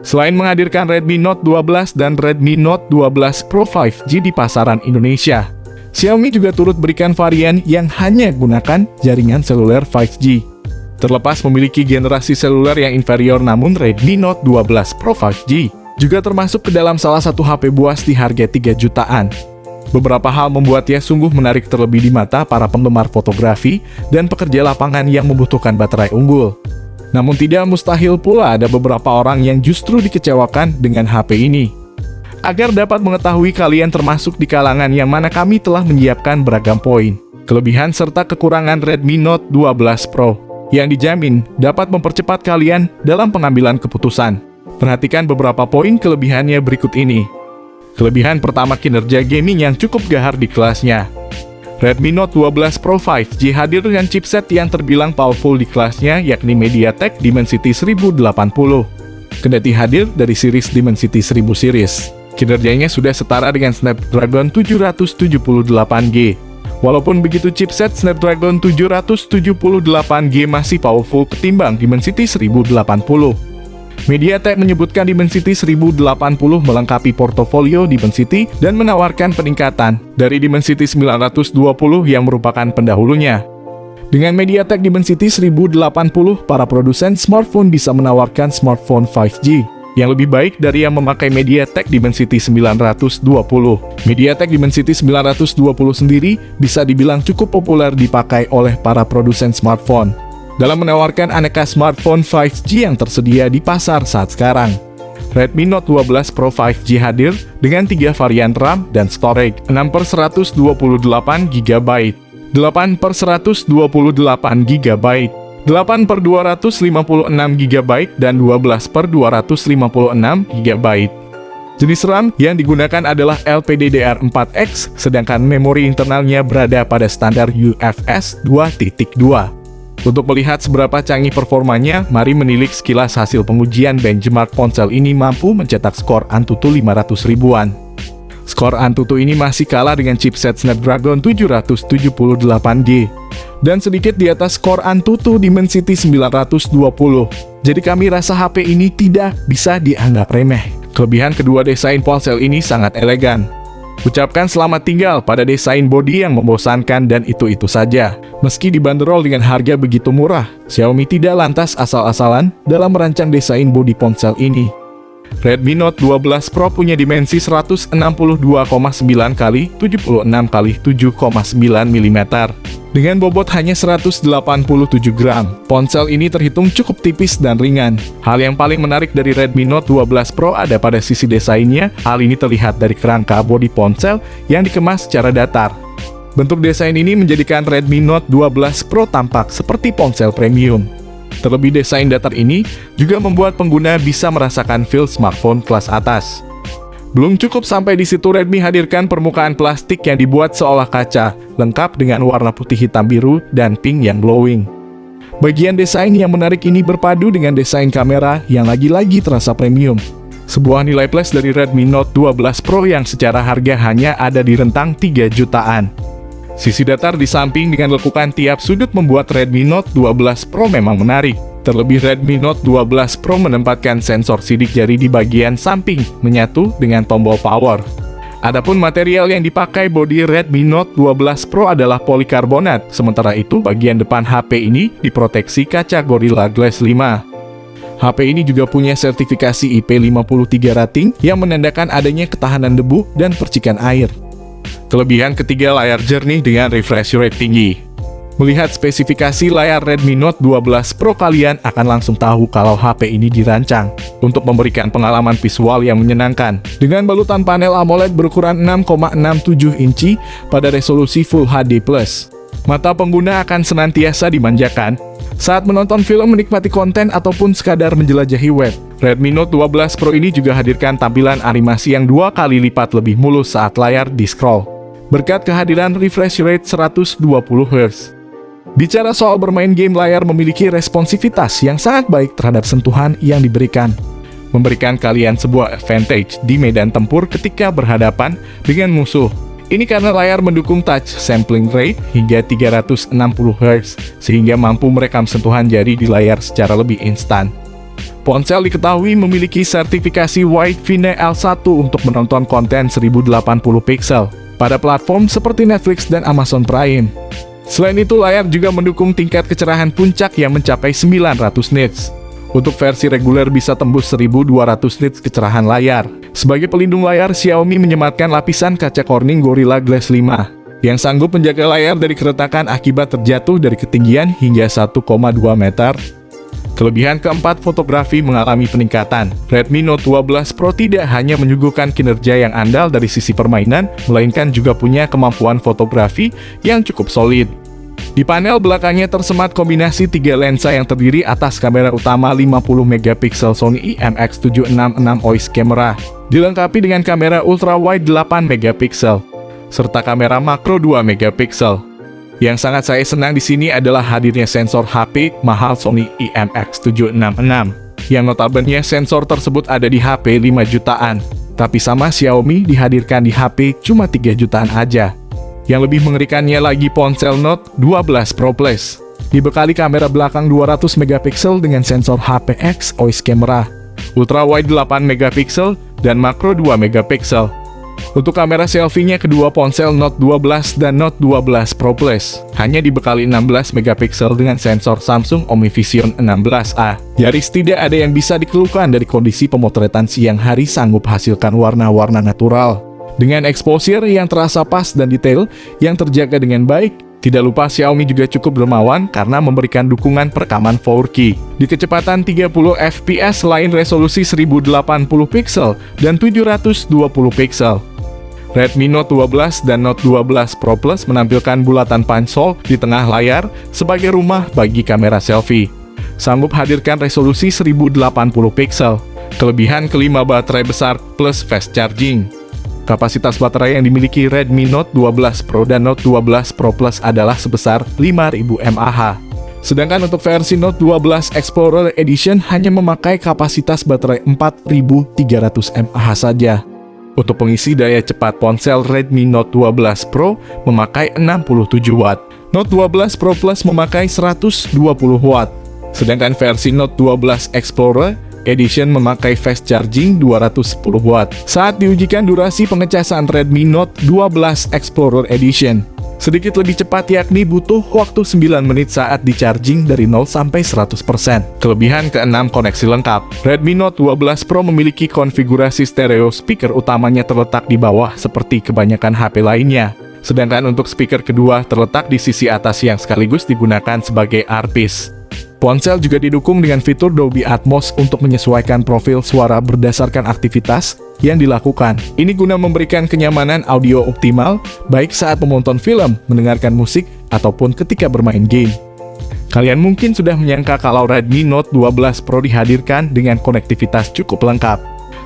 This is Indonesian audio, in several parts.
Selain menghadirkan Redmi Note 12 dan Redmi Note 12 Pro 5G di pasaran Indonesia, Xiaomi juga turut berikan varian yang hanya gunakan jaringan seluler 5G. Terlepas memiliki generasi seluler yang inferior, namun Redmi Note 12 Pro 5G juga termasuk ke dalam salah satu HP buas di harga 3 jutaan. Beberapa hal membuatnya sungguh menarik terlebih di mata para penggemar fotografi dan pekerja lapangan yang membutuhkan baterai unggul. Namun tidak mustahil pula ada beberapa orang yang justru dikecewakan dengan HP ini. Agar dapat mengetahui kalian termasuk di kalangan yang mana, kami telah menyiapkan beragam poin, kelebihan serta kekurangan Redmi Note 12 Pro yang dijamin dapat mempercepat kalian dalam pengambilan keputusan. Perhatikan beberapa poin kelebihannya berikut ini. Kelebihan pertama, kinerja gaming yang cukup gahar di kelasnya. Redmi Note 12 Pro 5G hadir dengan chipset yang terbilang powerful di kelasnya, yakni MediaTek Dimensity 1080. Kendati hadir dari series Dimensity 1000 series, kinerjanya sudah setara dengan Snapdragon 778G. Walaupun begitu, chipset Snapdragon 778G masih powerful ketimbang Dimensity 1080. MediaTek menyebutkan Dimensity 1080 melengkapi portofolio Dimensity dan menawarkan peningkatan dari Dimensity 920 yang merupakan pendahulunya. Dengan MediaTek Dimensity 1080, para produsen smartphone bisa menawarkan smartphone 5G yang lebih baik dari yang memakai MediaTek Dimensity 920. MediaTek Dimensity 920 sendiri bisa dibilang cukup populer dipakai oleh para produsen smartphone dalam menawarkan aneka smartphone 5G yang tersedia di pasar saat sekarang. Redmi Note 12 Pro 5G hadir dengan 3 varian RAM dan storage, 6/128GB, 8/128GB, 8/256GB, dan 12/256GB. Jenis RAM yang digunakan adalah LPDDR4X, sedangkan memori internalnya berada pada standar UFS 2.2. Untuk melihat seberapa canggih performanya, mari menilik sekilas hasil pengujian benchmark ponsel ini mampu mencetak skor Antutu 500 ribuan. Skor Antutu ini masih kalah dengan chipset Snapdragon 778G dan sedikit di atas skor Antutu Dimensity 920. Jadi kami rasa HP ini tidak bisa dianggap remeh. Kelebihan kedua, desain ponsel ini sangat elegan. Ucapkan selamat tinggal pada desain bodi yang membosankan dan itu-itu saja. Meski dibanderol dengan harga begitu murah, Xiaomi tidak lantas asal-asalan dalam merancang desain bodi ponsel ini. Redmi Note 12 Pro punya dimensi 162,9 x 76 x 7,9 mm. Dengan bobot hanya 187 gram, ponsel ini terhitung cukup tipis dan ringan. Hal yang paling menarik dari Redmi Note 12 Pro ada pada sisi desainnya. Hal ini terlihat dari kerangka bodi ponsel yang dikemas secara datar. Bentuk desain ini menjadikan Redmi Note 12 Pro tampak seperti ponsel premium. Terlebih, desain datar ini juga membuat pengguna bisa merasakan feel smartphone kelas atas. Belum cukup sampai di situ, Redmi hadirkan permukaan plastik yang dibuat seolah kaca, lengkap dengan warna putih, hitam, biru, dan pink yang glowing. Bagian desain yang menarik ini berpadu dengan desain kamera yang lagi-lagi terasa premium. Sebuah nilai plus dari Redmi Note 12 Pro yang secara harga hanya ada di rentang 3 jutaan. Sisi datar di samping dengan lekukan tiap sudut membuat Redmi Note 12 Pro memang menarik. Terlebih, Redmi Note 12 Pro menempatkan sensor sidik jari di bagian samping, menyatu dengan tombol power. Adapun material yang dipakai bodi Redmi Note 12 Pro adalah polikarbonat, sementara itu bagian depan HP ini diproteksi kaca Gorilla Glass 5. HP ini juga punya sertifikasi IP53 rating yang menandakan adanya ketahanan debu dan percikan air. Kelebihan ketiga, layar jernih dengan refresh rate tinggi. Melihat spesifikasi layar Redmi Note 12 Pro, kalian akan langsung tahu kalau HP ini dirancang untuk memberikan pengalaman visual yang menyenangkan. Dengan balutan panel AMOLED berukuran 6,67 inci pada resolusi Full HD+, mata pengguna akan senantiasa dimanjakan saat menonton film, menikmati konten, ataupun sekadar menjelajahi web. Redmi Note 12 Pro ini juga hadirkan tampilan animasi yang 2 kali lipat lebih mulus saat layar di-scroll, berkat kehadiran refresh rate 120 Hz. Bicara soal bermain game, layar memiliki responsivitas yang sangat baik terhadap sentuhan yang diberikan, memberikan kalian sebuah advantage di medan tempur ketika berhadapan dengan musuh. Ini karena layar mendukung touch sampling rate hingga 360 Hz, sehingga mampu merekam sentuhan jari di layar secara lebih instan. Ponsel diketahui memiliki sertifikasi Wide-Vine L1 untuk menonton konten 1080 pixel pada platform seperti Netflix dan Amazon Prime. Selain itu, layar juga mendukung tingkat kecerahan puncak yang mencapai 900 nits. Untuk versi reguler bisa tembus 1200 nits kecerahan layar. Sebagai pelindung layar, Xiaomi menyematkan lapisan kaca Corning Gorilla Glass 5 yang sanggup menjaga layar dari keretakan akibat terjatuh dari ketinggian hingga 1,2 meter. Kelebihan keempat, fotografi mengalami peningkatan. Redmi Note 12 Pro tidak hanya menyuguhkan kinerja yang andal dari sisi permainan, melainkan juga punya kemampuan fotografi yang cukup solid. Di panel belakangnya tersemat kombinasi 3 lensa yang terdiri atas kamera utama 50 megapiksel Sony IMX766 OIS camera, dilengkapi dengan kamera ultrawide 8 megapiksel, serta kamera makro 2 megapiksel. Yang sangat saya senang di sini adalah hadirnya sensor HP mahal Sony IMX766, yang notabene sensor tersebut ada di HP 5 jutaan, tapi sama Xiaomi dihadirkan di HP cuma 3 jutaan aja. Yang lebih mengerikannya lagi, ponsel Note 12 Pro Plus dibekali kamera belakang 200 megapiksel dengan sensor HPX OIS camera, ultrawide 8 megapiksel dan makro 2 megapiksel. Untuk kamera selfie-nya, kedua ponsel Note 12 dan Note 12 Pro Plus hanya dibekali 16 megapiksel dengan sensor Samsung OmniVision 16A. Nyaris tidak ada yang bisa dikeluhkan dari kondisi pemotretan siang hari, sanggup hasilkan warna-warna natural dengan exposure yang terasa pas dan detail yang terjaga dengan baik. Tidak lupa, Xiaomi juga cukup dermawan karena memberikan dukungan perekaman 4K di kecepatan 30 fps selain resolusi 1080 pixel dan 720 pixel. Redmi Note 12 dan Note 12 Pro Plus menampilkan bulatan punch hole di tengah layar sebagai rumah bagi kamera selfie. Sanggup hadirkan resolusi 1080 pixel. Kelebihan kelima, baterai besar plus fast charging. Kapasitas baterai yang dimiliki Redmi Note 12 Pro dan Note 12 Pro Plus adalah sebesar 5000 mAh. Sedangkan untuk versi Note 12 Explorer Edition hanya memakai kapasitas baterai 4300 mAh saja. Untuk pengisi daya cepat, ponsel Redmi Note 12 Pro memakai 67 watt. Note 12 Pro Plus memakai 120 watt. Sedangkan versi Note 12 Explorer Edition memakai fast charging 210 watt. Saat diujikan durasi pengecasan Redmi Note 12 Explorer Edition sedikit lebih cepat, yakni butuh waktu 9 menit saat di-charging dari 0 sampai 100%. Kelebihan keenam, koneksi lengkap. Redmi Note 12 Pro memiliki konfigurasi stereo, speaker utamanya terletak di bawah seperti kebanyakan HP lainnya. Sedangkan untuk speaker kedua terletak di sisi atas yang sekaligus digunakan sebagai earpiece. Ponsel juga didukung dengan fitur Dolby Atmos untuk menyesuaikan profil suara berdasarkan aktivitas yang dilakukan. Ini guna memberikan kenyamanan audio optimal, baik saat menonton film, mendengarkan musik, ataupun ketika bermain game. Kalian mungkin sudah menyangka kalau Redmi Note 12 Pro dihadirkan dengan konektivitas cukup lengkap.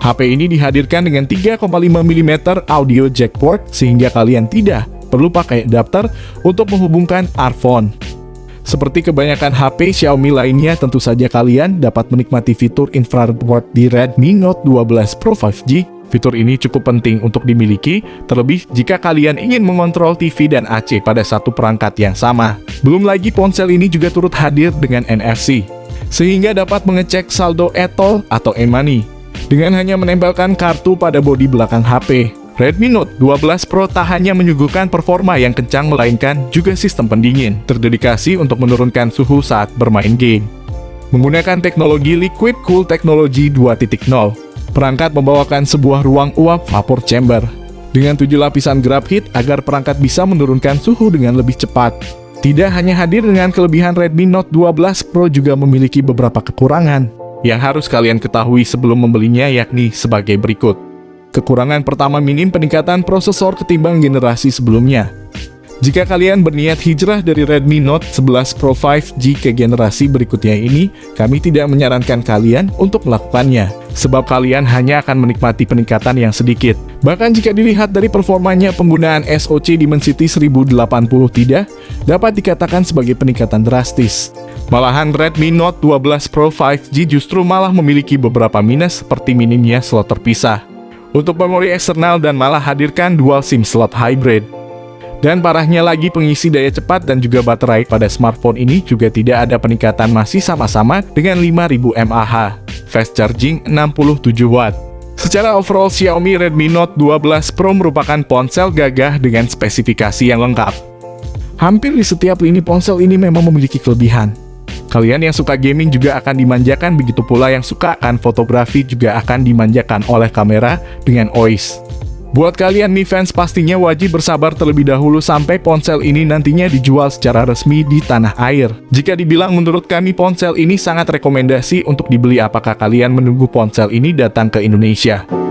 HP ini dihadirkan dengan 3,5 mm audio jack port, sehingga kalian tidak perlu pakai adapter untuk menghubungkan earphone. Seperti kebanyakan HP Xiaomi lainnya, tentu saja kalian dapat menikmati fitur infrared mode di Redmi Note 12 Pro 5G. Fitur ini cukup penting untuk dimiliki, terlebih jika kalian ingin mengontrol TV dan AC pada satu perangkat yang sama. Belum lagi ponsel ini juga turut hadir dengan NFC, sehingga dapat mengecek saldo e-tol atau e-money dengan hanya menempelkan kartu pada bodi belakang HP. Redmi Note 12 Pro tak hanya menyuguhkan performa yang kencang, melainkan juga sistem pendingin terdedikasi untuk menurunkan suhu saat bermain game. Menggunakan teknologi Liquid Cool Technology 2.0, perangkat membawakan sebuah ruang uap vapor chamber dengan 7 lapisan grab heat agar perangkat bisa menurunkan suhu dengan lebih cepat. Tidak hanya hadir dengan kelebihan, Redmi Note 12 Pro juga memiliki beberapa kekurangan yang harus kalian ketahui sebelum membelinya, yakni sebagai berikut. Kekurangan pertama, minim peningkatan prosesor ketimbang generasi sebelumnya. Jika kalian berniat hijrah dari Redmi Note 11 Pro 5G ke generasi berikutnya ini, kami tidak menyarankan kalian untuk melakukannya, sebab kalian hanya akan menikmati peningkatan yang sedikit. Bahkan jika dilihat dari performanya, penggunaan SoC Dimensity 1080 tidak dapat dikatakan sebagai peningkatan drastis. Malahan Redmi Note 12 Pro 5G justru malah memiliki beberapa minus, seperti minimnya slot terpisah untuk memori eksternal dan malah hadirkan dual SIM slot hybrid. Dan parahnya lagi, pengisi daya cepat dan juga baterai pada smartphone ini juga tidak ada peningkatan, masih sama-sama dengan 5000 mAh. Fast charging 67 watt. Secara overall, Xiaomi Redmi Note 12 Pro merupakan ponsel gagah dengan spesifikasi yang lengkap. Hampir di setiap lini ponsel ini memang memiliki kelebihan. Kalian yang suka gaming juga akan dimanjakan, begitu pula yang suka akan fotografi juga akan dimanjakan oleh kamera dengan OIS. Buat kalian Mi fans pastinya wajib bersabar terlebih dahulu sampai ponsel ini nantinya dijual secara resmi di tanah air. Jika dibilang menurut kami ponsel ini sangat rekomendasi untuk dibeli, apakah kalian menunggu ponsel ini datang ke Indonesia?